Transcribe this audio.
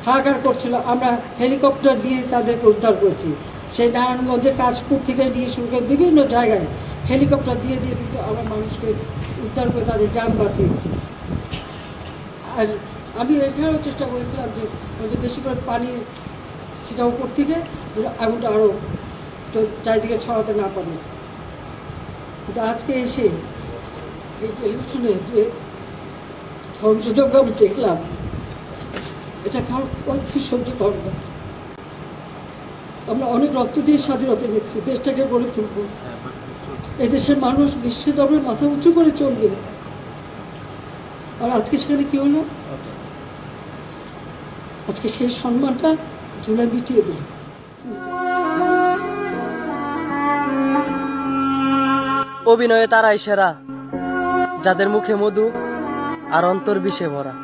হাহাকার করছিল, আমরা হেলিকপ্টার দিয়ে তাদেরকে উদ্ধার করছি। সেই নারায়ণগঞ্জের কাশপুর থেকে নিয়ে শুরু করে বিভিন্ন জায়গায় হেলিকপ্টার দিয়ে দিয়ে কিন্তু আমরা মানুষকে উদ্ধার করে তাদের যান বাঁচিয়েছি। আর আমি এখানেও চেষ্টা করেছিলাম যে বেশি করে পানি সেটা উপর থেকে যেন আগুনটা আরও চারিদিকে ছড়াতে না পারে। কিন্তু আজকে এসে এই টেলিভিশনে যে ধ্বংসযজ্ঞ আমি দেখলাম, এটা কারোর পক্ষে সহ্য করব না। আমরা অনেক রক্ত দিয়ে স্বাধীনতা নিচ্ছি, দেশটাকে গড়ে তুলব। এদেশের মানুষ বিশ্ব দরবারে মাথা উঁচু করে চলবে। আর আজকে সেখানে কি হলো? আজকে সেই সম্মানটা ধুলা মিটিয়ে দিল। অভিনয়ে তারাই সেরা, যাদের মুখে মধু আর অন্তর বিষে ভরা।